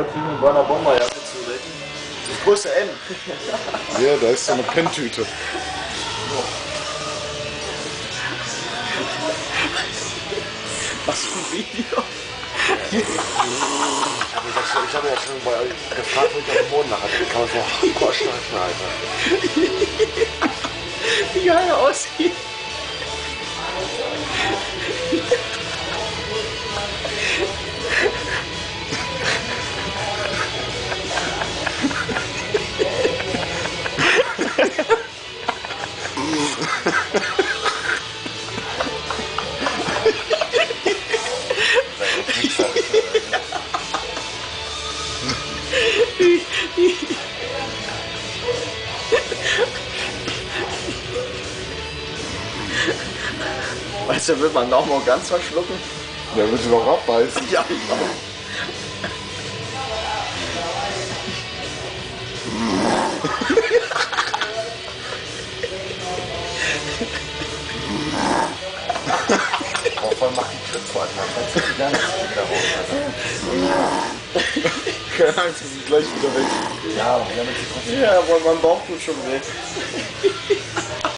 wollte ich mit meiner Bomberjacke zulegen. Größe M. Ja, da ist so eine Penntüte. Was für ein Video? Ich habe ja schon bei euch gefragt, wo ich auf dem Boden nachher bin. Kann man so hardcore schleifen, Alter. Wie geil er aussieht. Weißt du, will man noch mal ganz verschlucken? Der wird noch abbeißen. Ja, Voll macht die Tür zu, Alter. Man kannst du die ganze Zeit wieder raus, Alter. Keine Angst, wir sind gleich wieder weg. Ja, aber damit sie trotzdem. ja, aber mein Bauch tut schon weh.